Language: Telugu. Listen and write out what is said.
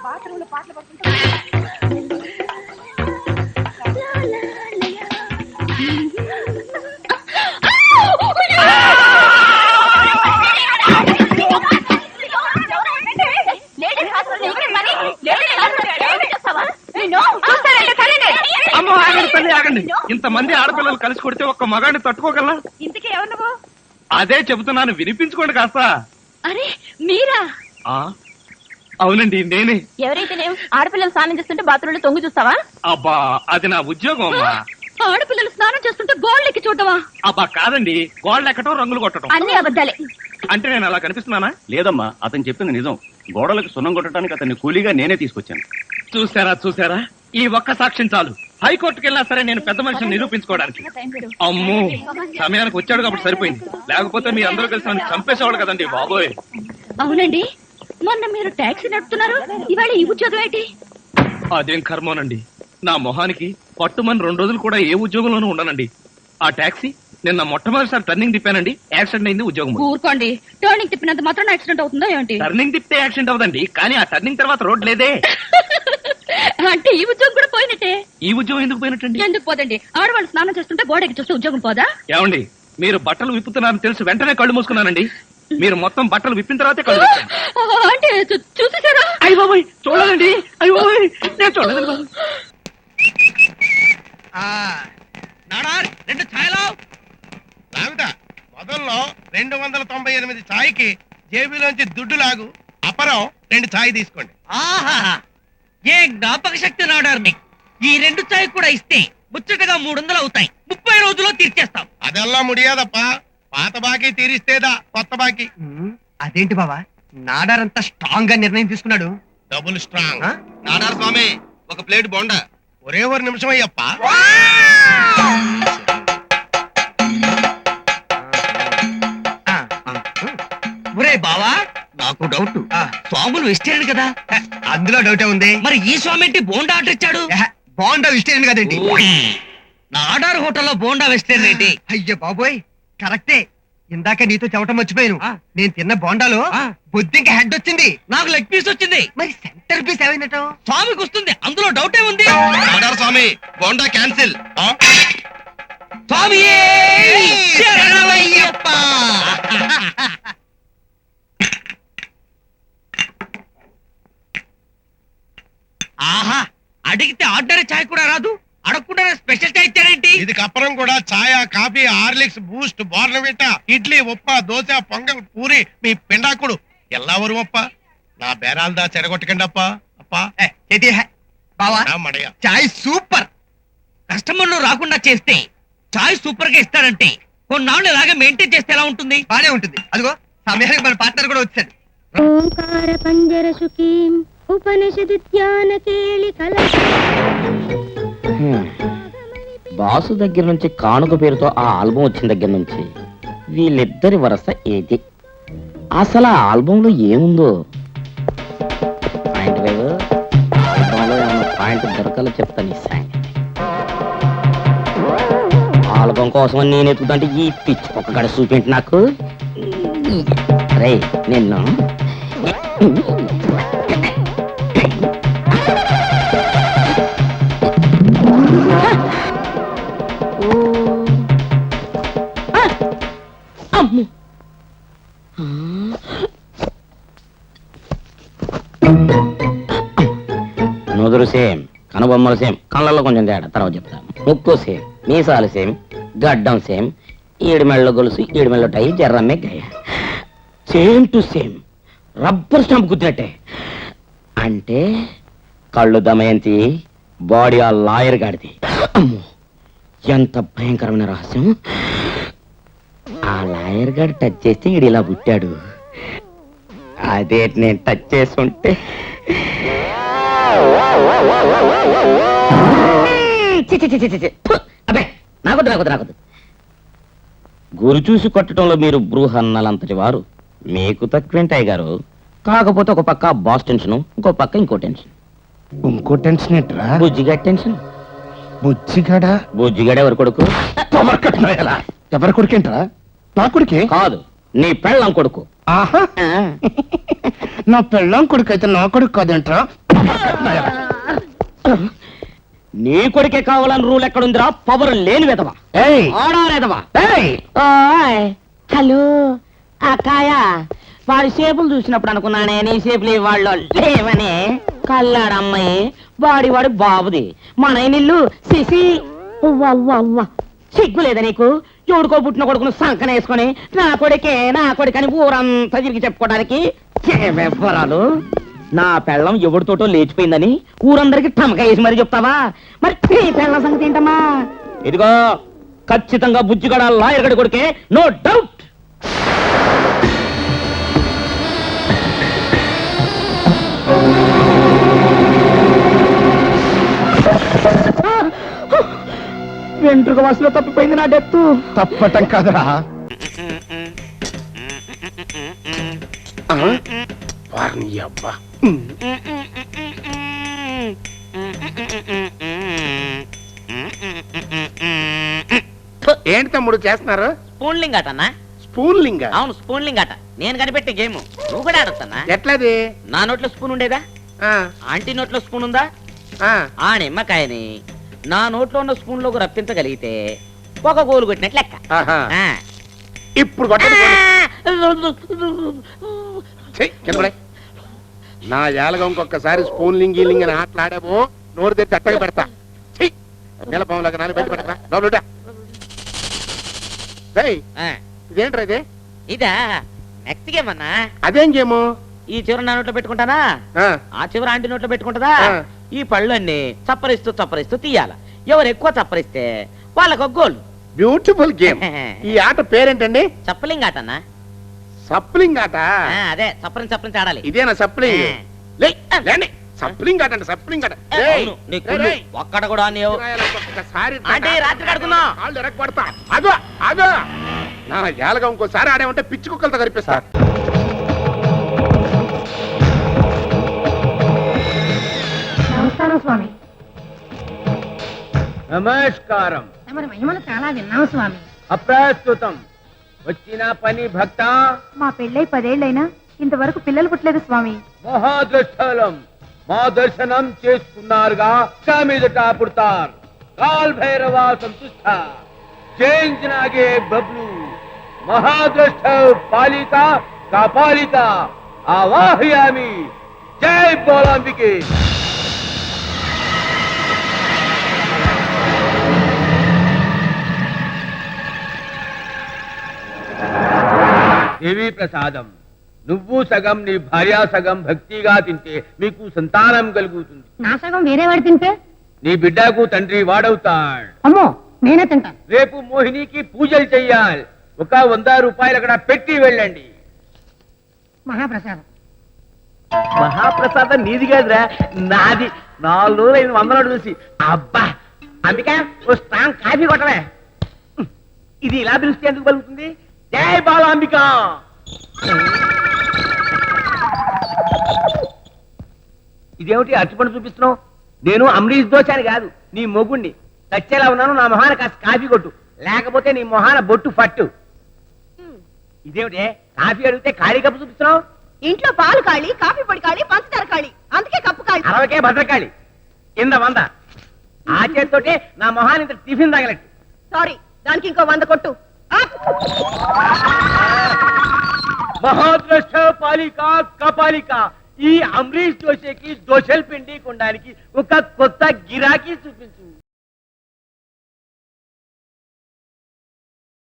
బాత్రూంలో పాటలు పడుతుంటా. అమ్మో ఆగండి తల్లి ఆగండి. ఇంతమంది ఆడపిల్లలు కలిసి కొడితే ఒక్క మగాడిని తట్టుకోగలరా? ఇంతకీ ఎవరు నువ్వు? అదే చెబుతున్నాను, వినిపించుకోండి కాస్త. అరే మీరా? అవునండి నేనే. ఎవరైతే ఆడపిల్లలు స్నానం చేస్తుంటే బాత్రూంలో తొంగి చూస్తావా? అబ్బా అది నా ఉద్యోగం అమ్మా. ఆడపిల్లలు స్నానం చేస్తుంటే గోళ్ళెక్కి చూడవా? అబ్బా కాదండి, గోడలు ఎక్కటం రంగులు కొట్టడం. అన్ని అబద్ధాలే. అంటే నేను అలా కనిపిస్తున్నానా? లేదమ్మా, అతను చెప్పింది నిజం. గోడలకు సున్నం కొట్టడానికి అతన్ని కూలీగా నేనే తీసుకొచ్చాను. చూసారా ఈ ఒక్క సాక్ష్యం చాలు. హైకోర్టుకి వెళ్ళినా సరే నేను పెద్ద మనిషిని నిరూపించుకోవడానికి. అమ్మో సమయానికి వచ్చాడు కాబట్టి సరిపోయింది, లేకపోతే మీ అందరూ కలిసి నన్ను చంపేసేవాడు కదండి బాబోయ్. అవునండి, మొన్న మీరు టాక్సీ నడుపుతున్నారు, ఇవాళ ఈ ఉద్యోగం ఏంటి? అదేం కర్మోనండి, నా మొహానికి పట్టుమని 2 రోజులు కూడా ఏ ఉద్యోగంలోనూ ఉండనండి. ఆ టాక్సీ నిన్న మొట్టమొదటిసారి టర్నింగ్ తిప్పానండి, యాక్సిడెంట్ అయింది. ఉద్యోగం ఊరుకోండి, టర్నింగ్ తిప్పినంత మాత్రం యాక్సిడెంట్ అవుతుందో ఏంటి? టర్నింగ్ తిప్పితే యాక్సిడెంట్ అవదండి, కానీ ఆ టర్నింగ్ తర్వాత రోడ్ లేదే. అంటే ఈ ఉద్యోగం కూడా పోయినట్టే. ఈ ఉద్యోగం ఎందుకు పోయినట్టండి? ఎందుకు పోదండి, ఆడవాళ్ళు స్నానం చేస్తుంటే గోడకి చూస్తే ఉద్యోగం పోదా? ఏమండి, మీరు బట్టలు విప్పుతున్నారని తెలిసి వెంటనే కళ్ళు మూసుకున్నానండి. మీరు మొత్తం బట్టలు విప్పిన తర్వాతే కళ్ళు మూసుకున్నాను. అంటే చూసేసారా? అయ్య బాబోయ్ చూడాలండి, అయ్య బాబోయ్ నేను చూడలేదు బాబు. రెండు ఛాయలు మొదల్లో 298 ఛాయ్కి జేబులోంచి దుడ్డు లాగు, అపరం 2 ఛాయ్ తీసుకోండి. ఆహా, ఏ జ్ఞాపక శక్తి నాడారు మీకు. ఈ 2 ఛాయ్ కూడా ఇస్తే ముచ్చటగా 300 అవుతాయి. 30 రోజుల్లో తీర్చేస్తాం. అదెల్లా ముడియాదప్ప, పాత బాకీ తీరిస్తేదా కొత్త బాకీ. అదేంటి బావా, నాడారంతా స్ట్రాంగ్ గా నిర్ణయం తీసుకున్నాడు. Double strong. నాడార్ స్వామి, ఒక ప్లేట్ బోండా. ఒరే ఒక నిమిషం అయ్యప్ప. ఒరే బావా, నాకు డౌట్. స్వాములు వెజిటేరియన్ కదా? అందులో డౌటే ఉంది. మరి ఈ స్వామి ఏంటి బోండా ఆర్డర్ ఇచ్చాడు? బాగుండా ఇష్టం కదేంటి? నాడార్ హోటల్లో బోండా వెజిటేరియన్ ఏంటి? అయ్యో బాబోయ్, కరెక్టే. ఇందాక నీతో చెప్పటం మర్చిపోయాను. నేను తిన్న బోండాలో బొద్దింక హెడ్ వచ్చింది, నాకు లెగ్ పీస్ వచ్చింది. మరి సెంటర్ పీస్ ఏమైందట? స్వామికి వస్తుంది, అందులో డౌటే ఉంది. నాడార్ స్వామి, బోండా క్యాన్సిల్. స్వామి శరణమయ్యప్ప. ఆహా, అడిగితే ఆర్డర్ ఛాయ్ కూడా రాదు, అడగకుండా స్పెషల్ ఛాయ్ ఇచ్చారేంటి? ఇది కప్పరం కూడా ఛాయ, coffee, Horlicks, Boost, Bournvita, idli, upma, dosa, pongal, puri, మీ పిండాకుడు ఎల్లావరు అప్ప. నా బేరాలదా చెడగొట్టకండి అప్ప. అప్పా బావా, మడయ చాయ్ సూపర్. కస్టమర్లు రాకుండా చేస్తే చాయ్ సూపర్ గా ఇస్తారంటే కొన్నాళ్ళు ఇలాగే మెయింటైన్ చేస్తే ఎలా ఉంటుంది? బానే ఉంటుంది. అదిగో సమయానికి మన పార్ట్నర్ కూడా వచ్చాడు. ఓంకార పంజర సుఖీం ఉపనిషద్ ధ్యాన కేళి కల. బాసు దగ్గర నుంచి కానుక పేరుతో ఆ ఆల్బం వచ్చిన దగ్గర నుంచి వీళ్ళిద్దరి వరస ఏది? అసలు ఆ ఆల్బంలో ఏముందో? పాయింట్ వేవ్, ఆల్బంలో ఏమన్నా పాయింట్ దొరకాలో చెప్తాను. ఈ సంగతి ఆల్బం కోసం నేను ఎత్తుకుంటే ఈ పిచ్చి ఒక్క గడ చూపించి నాకు. రే నిన్ను నుదురు సేమ్, కనుబొమ్మలు సేమ్, కళ్ళల్లో కొంచెం తేడా తర్వాత చెప్తాను. ముక్కు సేమ్, మీసాలు సేమ్, గడ్డం సేమ్, ఈడిమెళ్ళ గొలుసు, ఈడిమెళ్ళ టై, జర్రమ్మే గయ same to same, rubber stamp గుద్దినట్టే. అంటే కళ్ళు దమయంతి, బాడీ ఆ లాయర్ గాడిది. అమ్మో ఎంత భయంకరమైన రహస్యం. ఆ లాయర్ గారు టచ్ చేస్తే ఈడు ఇలా పుట్టాడు. అదే నేను టచ్ చేసుంటే అబ్బే నాకొద్దు నాకొద్దు నాకొద్దు. గురి చూసి కొట్టడంలో మీరు బృహన్నలంతటి వారు, మీకు తక్కువేంటాయి గారు. కాకపోతే ఒక పక్క బాస్ టెన్షన్, ఇంకో పక్క ఇంకో టెన్షన్. ఇంకో టెన్షన్ ఏంట్రా? బుజ్జిగాడి టెన్షన్. బుజ్జిగాడా? బుజ్జిగాడు ఎవరి కొడుకు? ఎవరి కొడుకేంట్రా? నా కొడుకే కాదు, నీ పెళ్ళం కొడుకు. ఆహా నా పెళ్ళం కొడుకు అయితే నా కొడుకు కాదేంట్రా? నీ కొడుకే కావాలని రూల్ ఎక్కడుందిరా? పవర్ లేని విధవా, ఏయ్ ఆడారేదవా. ఏయ్ హలో అక్కాయ, వాడి షేపులు చూసినప్పుడు అనుకున్నానే నీ షేపులు వాళ్ళు లేవనే. కల్లాడమ్మాయి వాడి బాబుది, మన ఇల్లు సిసి. సిగ్గు లేదా నీకు? ఎవడుకో పుట్టిన కొడుకును సంకన వేసుకొని నా కొడుకని ఊరంతా తిరిగి చెప్పుకోవడానికి ఏమెవ్వరాలు? నా పెళ్ళం ఎవడితోటో లేచిపోయిందని ఊరందరికి టమక వేసి మరి చెప్తావా? మరి నీ పెళ్ళం సంగతి ఏంటమ్మా? ఇదిగో ఖచ్చితంగా బుజ్జిగడ లాయర్గడి కొడుకే, నో డౌట్. వెంట్రుక వరుసలో తప్పిపోయింది నా డెత్తు. తప్పటం కాదురా. వారిని అబ్బా ఏంటి తమ్ముడు చేస్తున్నారు? స్పూన్లింగ్ ఆట అన్నా. స్పూన్ లింగ? అవును, స్పూన్లింగ్ ఆట. నేను కనిపెట్టే గేమ్ నువ్వు కూడా ఆడొచ్చన్నా. ఎట్లది? నా నోట్లో స్పూన్ ఉండేదా? ఆంటీ నోట్లో స్పూన్ ఉందా? ఆ నిమ్మకాయని నా నోట్లో ఉన్న స్పూన్ లోకి రప్పించగలిగితే ఒక గోలు కొట్టినట్లు లెక్క. ఇప్పుడు కొట్టండి. నా ఏలగా ఇంకొకసారి స్పూన్ లింగ్ లింగ్ అని ఆటలాడావో నోరు తెచ్చి అట్టగా పెడతా. నిలపంలాగా నాలుగు బయట పెడతా. ఇదేంట్రా ఇది? ఇదా నెక్స్ట్ గేమ్ అన్నా. అదేం గేము? ఈ చివరి నా నోట్లో పెట్టుకుంటానా, ఆ చివరి ఆంటీ నోట్లో పెట్టుకుంటదా. ఈ పళ్ళన్నీ చప్పరిస్తూ తీయాల. ఎవరు ఎక్కువ చప్పరిస్తే వాళ్ళకు ఒక గోల్. Beautiful game. ఈ ఆట పేరేంటండి? చప్పలింగ్ ఆట అన్నా. సప్లింగ్ ఆట? అదే చప్పరించి ఆడాలి. ఇదేనా సప్లింగ్? సప్లింగ్ ఆట అంటే సప్లింగ్ ఆట. ఒక్కడ కూడా రాత్రి కడుకుందాం. కాళ్ళు ఎరగబడతా. అదో అదో నా ఏలగా ఇంకోసారి ఆడేమంటే పిచ్చి కుక్కలతో కనిపిస్తా. నమస్కారం స్వామి. నమస్కారం. తమరి మహిమను చాలా విన్నాము స్వామి. అప్రస్తుతం వచ్చిన పని భక్త. మా పెళ్ళై 10 ఏళ్ళైనా ఇంతవరకు పిల్లలు పుట్టలేదు స్వామి. మహాదృష్టలం మా దర్శనం చేసుకున్నారుగా, మీదట పుడతారు. కాల్ భైరవ సంతుష్ట చేంజ్ నాగే బబ్లు మహాదృష్ట పాలిక కాపాలిక ఆవాహయామి. జై బోలాంబికే. దేవి ప్రసాదం. నువ్వు సగం నీ భార్య సగం భక్తిగా తింటే మీకు సంతానం కలుగుతుంది. నా సగం వేరే వాడు తింటే నీ బిడ్డకు తండ్రి వాడవుతాడు. అమ్మో, నేనే తింటాను. రేపు మోహినికి పూజలు చెయ్యాలి. ఒక 100 రూపాయలు అక్కడ పెట్టి వెళ్ళండి. మహాప్రసాదం. మహాప్రసాదం నీది కాదురా, నాది. 4 రోజులు 100 చూసి అబ్బా. అందుకే ఓ స్ట్రాంగ్ కాఫీ కొట్టవే. ఇది ఇలా పిలిస్తే ఎందుకు పలుకుతుంది? జై బాలాంబిక. ఇదేమిటి అరటిపండు చూపిస్తున్నావు? నేను అమరీష్ దోశ అని కాదు, నీ మొగుణ్ణి. చచ్చేలా ఉన్నాను. నా మొహాన కాస్త కాఫీ కొట్టు, లేకపోతే నీ మొహాన బొట్టు పట్టు. ఇదేమిటి కాఫీ అడిగితే ఖాళీ కప్పు చూపిస్తున్నావు? ఇంట్లో పాలు కాళీ, కాఫీ పొడి కాళీ, పంచదార కాళీ, అందుకే కప్పు కాళీ. 60కే భద్రకాళి కింద 100. ఆ చేతితోటే నా మొహాన్ని ఇంత టిఫిన్ తగలట్టు. సారీ, దానికి ఇంకో 100 కొట్టు. మహాద్రష్ట పాలిక కపాలిక ఈ అమరీష్ దోశకి దోశలు పిండి కొనడానికి ఒక కొత్త గిరాకీ చూపించు.